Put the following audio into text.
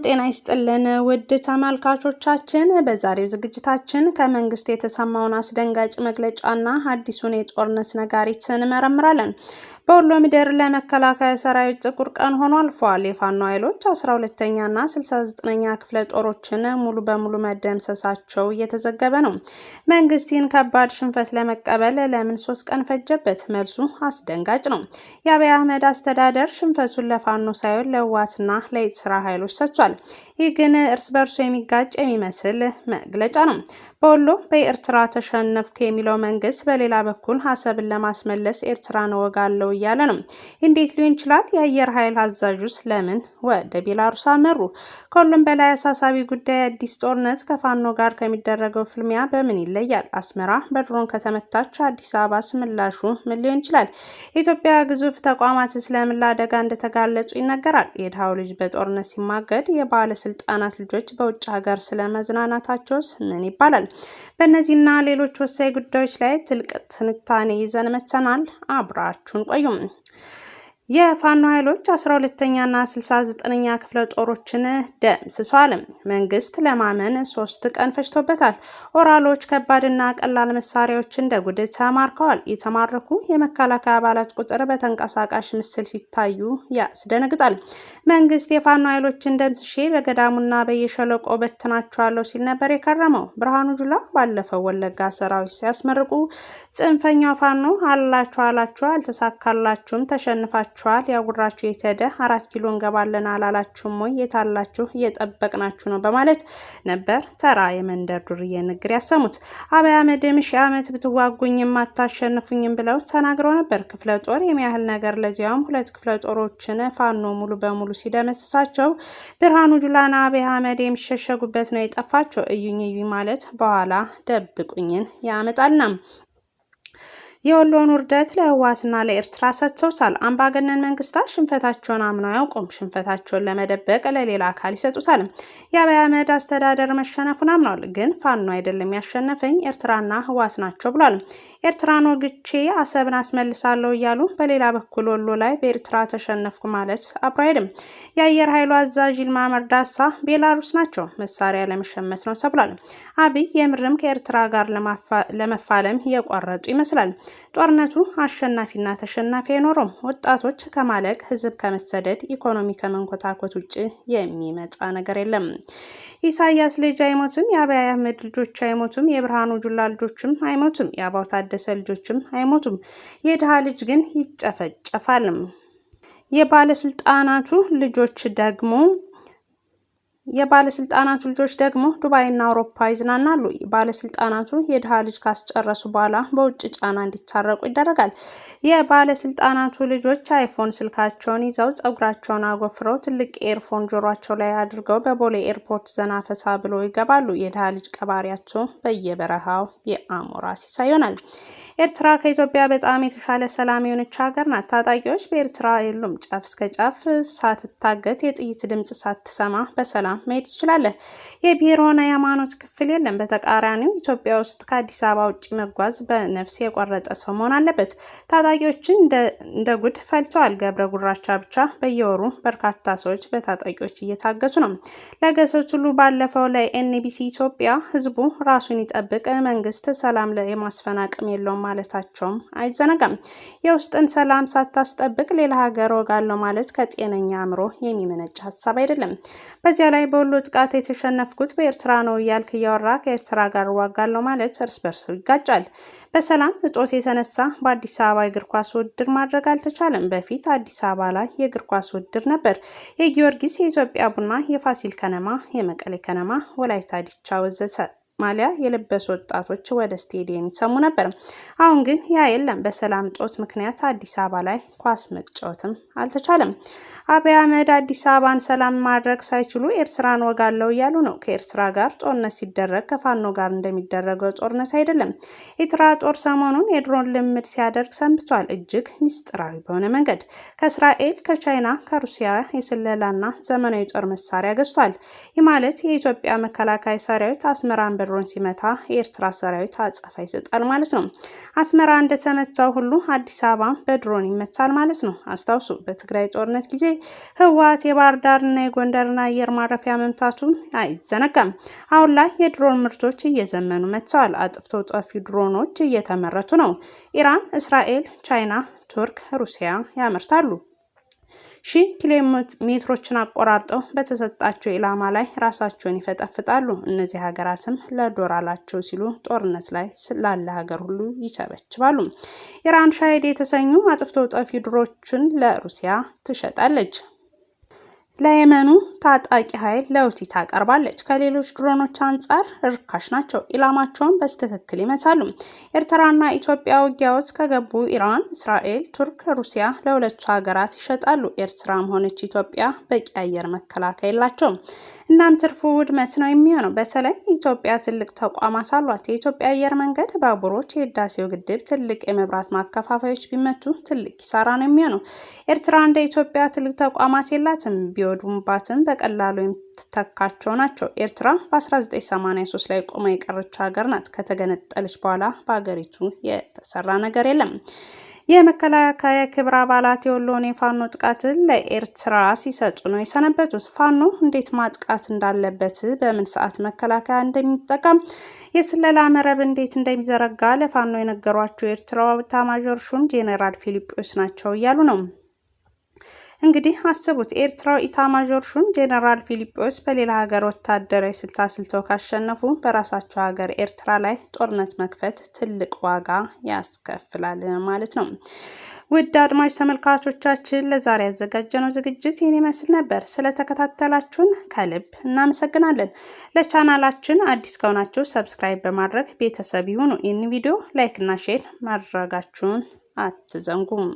ጤና ይስጥልን ውድ ተመልካቾቻችን፣ በዛሬው ዝግጅታችን ከመንግስት የተሰማውን አስደንጋጭ መግለጫና አዲሱን የጦርነት ነጋሪት እንመረምራለን። በወሎ ምድር ለመከላከያ ሰራዊት ጥቁር ቀን ሆኖ አልፏል። የፋኖ ኃይሎች 12ኛና 69ኛ ክፍለ ጦሮችን ሙሉ በሙሉ መደምሰሳቸው እየተዘገበ ነው። መንግስት ይህን ከባድ ሽንፈት ለመቀበል ለምን 3 ቀን ፈጀበት? መልሱ አስደንጋጭ ነው። የአብይ አህመድ አስተዳደር ሽንፈቱን ለፋኖ ሳይሆን ለህወሓትና ለኤርትራ ኃይሎች ሰጥቷል። ይህ ግን እርስ በርሱ የሚጋጭ የሚመስል መግለጫ ነው። በወሎ በኤርትራ ተሸነፍኩ የሚለው መንግስት በሌላ በኩል አሰብን ለማስመለስ ኤርትራን እወጋለሁ እያለ ነው። እንዴት ሊሆን ይችላል? የአየር ኃይል አዛዡስ ለምን ወደ ቤላሩስ አመሩ? ከሁሉም በላይ አሳሳቢ ጉዳይ አዲስ ጦርነት ከፋኖ ጋር ከሚደረገው ፍልሚያ በምን ይለያል? አስመራ በድሮን ከተመታች አዲስ አበባስ ምላሹ ምን ሊሆን ይችላል? የኢትዮጵያ ግዙፍ ተቋማት ስለምን ለአደጋ እንደተጋለጹ ይነገራል። የድሃው ልጅ በጦርነት ሲማገድ የባለስልጣናት ልጆች በውጭ ሀገር ስለመዝናናታቸውስ ምን ይባላል? በእነዚህና ሌሎች ወሳኝ ጉዳዮች ላይ ጥልቅ ትንታኔ ይዘን መጥተናል። አብራችሁን ቆዩም። የፋኖ ኃይሎች 12ኛና 69ኛ ክፍለ ጦሮችን ደምስሰዋል። መንግስት ለማመን 3 ቀን ፈጅቶበታል። ኦራሎች ከባድና ቀላል መሳሪያዎች እንደ ጉድ ተማርከዋል። የተማረኩ የመከላከያ አባላት ቁጥር በተንቀሳቃሽ ምስል ሲታዩ ያስደነግጣል። መንግስት የፋኖ ኃይሎችን ደምስሼ በገዳሙና በየሸለቆ በትናቸዋለሁ ሲል ነበር የከረመው። ብርሃኑ ጁላ ባለፈው ወለጋ ሰራዊት ሲያስመርቁ ጽንፈኛው ፋኖ አላችሁ አልተሳካላችሁም፣ ተሸንፋችሁ ያጉራችሁ የተደ 4 ኪሎ እንገባለን አላላችሁም ወይ? የታላችሁ እየጠበቅናችሁ ነው በማለት ነበር ተራ የመንደር ዱርዬ ንግግር ያሰሙት። አብይ አህመድም ሺህ ዓመት ብትዋጉኝም አታሸንፉኝም ብለው ተናግረው ነበር። ክፍለ ጦር የሚያህል ነገር ለዚያውም 2 ክፍለ ጦሮችን ፋኖ ሙሉ በሙሉ ሲደመስሳቸው ብርሃኑ ጁላና አብይ አህመድ የሚሸሸጉበት ነው የጠፋቸው። እዩኝ ማለት በኋላ ደብቁኝን ያመጣልና የወሎን ውርደት ለህወሓትና ለኤርትራ ሰጥተውታል። አምባገነን መንግስታት ሽንፈታቸውን አምነው አያውቁም። ሽንፈታቸውን ለመደበቅ ለሌላ አካል ይሰጡታል። የአብይ አህመድ አስተዳደር መሸነፉን አምኗል። ግን ፋኖ አይደለም ያሸነፈኝ ኤርትራና ህወሓት ናቸው ብሏል። ኤርትራን ወግቼ አሰብን አስመልሳለሁ እያሉ በሌላ በኩል ወሎ ላይ በኤርትራ ተሸነፍኩ ማለት አብሮ አይደለም። የአየር ኃይሉ አዛዥ ይልማ መርዳሳ ቤላሩስ ናቸው። መሳሪያ ለመሸመት ነው ተብሏል። አብይ የምርም ከኤርትራ ጋር ለመፋለም እየቆረጡ ይመስላል። ጦርነቱ አሸናፊና ተሸናፊ አይኖረውም። ወጣቶች ከማለቅ፣ ህዝብ ከመሰደድ፣ ኢኮኖሚ ከመንኮታኮት ውጭ የሚመጣ ነገር የለም። ኢሳያስ ልጅ አይሞትም፣ የአብይ አህመድ ልጆች አይሞቱም፣ የብርሃኑ ጁላ ልጆችም አይሞቱም፣ የአባው ታደሰ ልጆችም አይሞቱም። የድሃ ልጅ ግን ይጨፈጨፋል። የባለስልጣናቱ ልጆች ደግሞ ዱባይና አውሮፓ ይዝናናሉ። ባለስልጣናቱ የድሃ ልጅ ካስጨረሱ በኋላ በውጭ ጫና እንዲታረቁ ይደረጋል። የባለስልጣናቱ ልጆች አይፎን ስልካቸውን ይዘው ጸጉራቸውን አጎፍረው ትልቅ ኤርፎን ጆሯቸው ላይ አድርገው በቦሌ ኤርፖርት ዘናፈታ ብሎ ይገባሉ። የድሃ ልጅ ቀባሪያቸው በየበረሃው የአሞራ ሲሳይ ይሆናል። ኤርትራ ከኢትዮጵያ በጣም የተሻለ ሰላም የሆነች ሀገር ናት። ታጣቂዎች በኤርትራ የሉም። ጫፍ እስከ ጫፍ ሳትታገት የጥይት ድምጽ ሳትሰማ በሰላም መሄድ ትችላለህ። የብሔር ሆነ የሃይማኖት ክፍል የለም። በተቃራኒው ኢትዮጵያ ውስጥ ከአዲስ አበባ ውጭ መጓዝ በነፍስ የቆረጠ ሰው መሆን አለበት። ታጣቂዎችን እንደ ጉድ ፈልተዋል። ገብረ ጉራቻ ብቻ በየወሩ በርካታ ሰዎች በታጣቂዎች እየታገቱ ነው። ለገሰት ሁሉ ባለፈው ለኤንቢሲ ኢትዮጵያ ህዝቡ ራሱን ይጠብቅ፣ መንግስት ሰላም የማስፈን አቅም የለውም ማለታቸውም አይዘነጋም። የውስጥን ሰላም ሳታስጠብቅ ሌላ ሀገር ወጋለሁ ማለት ከጤነኛ አእምሮ የሚመነጭ ሀሳብ አይደለም። በዚያ ላይ በወሎ ጥቃት የተሸነፍኩት በኤርትራ ነው እያልክ እያወራ ከኤርትራ ጋር ዋጋለሁ ማለት እርስ በርሱ ይጋጫል። በሰላም እጦት የተነሳ በአዲስ አበባ የእግር ኳስ ውድድር ማድረግ አልተቻለም። በፊት አዲስ አበባ ላይ የእግር ኳስ ውድድር ነበር። የጊዮርጊስ፣ የኢትዮጵያ ቡና፣ የፋሲል ከነማ፣ የመቀሌ ከነማ፣ ወላይታ ዲቻ ወዘተ ማሊያ የለበሱ ወጣቶች ወደ ስቴዲየም ይሰሙ ነበር። አሁን ግን ያ የለም። በሰላም ጦት ምክንያት አዲስ አበባ ላይ ኳስ መጫወትም አልተቻለም። አብይ አህመድ አዲስ አበባን ሰላም ማድረግ ሳይችሉ ኤርትራን ወጋለው እያሉ ነው። ከኤርትራ ጋር ጦርነት ሲደረግ ከፋኖ ጋር እንደሚደረገው ጦርነት አይደለም። ኤርትራ ጦር ሰሞኑን የድሮን ልምድ ሲያደርግ ሰንብቷል። እጅግ ሚስጥራዊ በሆነ መንገድ ከእስራኤል፣ ከቻይና፣ ከሩሲያ የስለላና ዘመናዊ ጦር መሳሪያ ገዝቷል። ይህ ማለት የኢትዮጵያ መከላከያ ሰራዊት አስመራን በድሮን ሲመታ የኤርትራ ሰራዊት አጸፋ ይሰጣል ማለት ነው። አስመራ እንደተመታው ሁሉ አዲስ አበባ በድሮን ይመታል ማለት ነው። አስታውሱ፣ በትግራይ ጦርነት ጊዜ ህወሓት የባህር ዳርና የጎንደርን አየር ማረፊያ መምታቱ አይዘነጋም። አሁን ላይ የድሮን ምርቶች እየዘመኑ መጥተዋል። አጥፍቶ ጠፊ ድሮኖች እየተመረቱ ነው። ኢራን፣ እስራኤል፣ ቻይና፣ ቱርክ፣ ሩሲያ ያመርታሉ። 1000 ኪሎ ሜትሮችን አቆራርጠው በተሰጣቸው ኢላማ ላይ ራሳቸውን ይፈጠፍጣሉ። እነዚህ ሀገራትም ለዶላራቸው ሲሉ ጦርነት ላይ ስላለ ሀገር ሁሉ ይቸበችባሉ። ኢራን ሻሂድ የተሰኙ አጥፍቶ ጠፊ ድሮኖችን ለሩሲያ ትሸጣለች። ለየመኑ ታጣቂ ኃይል ለሁቲ ታቀርባለች። ከሌሎች ድሮኖች አንጻር ርካሽ ናቸው። ኢላማቸውን በስትክክል ይመታሉ። ኤርትራና ኢትዮጵያ ውጊያ ውስጥ ከገቡ ኢራን፣ እስራኤል፣ ቱርክ፣ ሩሲያ ለሁለቱ ሀገራት ይሸጣሉ። ኤርትራም ሆነች ኢትዮጵያ በቂ አየር መከላከያ የላቸውም። እናም ትርፉ ውድመት ነው የሚሆነው። በተለይ ኢትዮጵያ ትልቅ ተቋማት አሏት። የኢትዮጵያ አየር መንገድ፣ ባቡሮች፣ የህዳሴው ግድብ፣ ትልቅ የመብራት ማከፋፈያዎች ቢመቱ ትልቅ ኪሳራ ነው የሚሆነው። ኤርትራ እንደ ኢትዮጵያ ትልቅ ተቋማት የላትም። ቢወድሙባትም በቀላሉ የምትተካቸው ናቸው። ኤርትራ በ1983 ላይ ቆማ የቀረች ሀገር ናት። ከተገነጠለች በኋላ በሀገሪቱ የተሰራ ነገር የለም። የመከላከያ ክብረ አባላት የወሎን የፋኖ ጥቃትን ለኤርትራ ሲሰጡ ነው የሰነበቱት። ፋኖ እንዴት ማጥቃት እንዳለበት፣ በምን ሰዓት መከላከያ እንደሚጠቀም፣ የስለላ መረብ እንዴት እንደሚዘረጋ ለፋኖ የነገሯቸው የኤርትራው ኤታማዦር ሹም ጄኔራል ፊሊጶስ ናቸው እያሉ ነው። እንግዲህ አስቡት፣ ኤርትራው ኢታማዦር ሹም ጄኔራል ፊሊጶስ በሌላ ሀገር ወታደራዊ ስልት አስልተው ካሸነፉ በራሳቸው ሀገር ኤርትራ ላይ ጦርነት መክፈት ትልቅ ዋጋ ያስከፍላል ማለት ነው። ውድ አድማጭ ተመልካቾቻችን ለዛሬ ያዘጋጀነው ዝግጅት ይህን ይመስል ነበር። ስለተከታተላችሁን ከልብ እናመሰግናለን። ለቻናላችን አዲስ ከሆናችሁ ሰብስክራይብ በማድረግ ቤተሰብ ይሁኑ። ይህን ቪዲዮ ላይክ እና ሼር ማድረጋችሁን አትዘንጉም።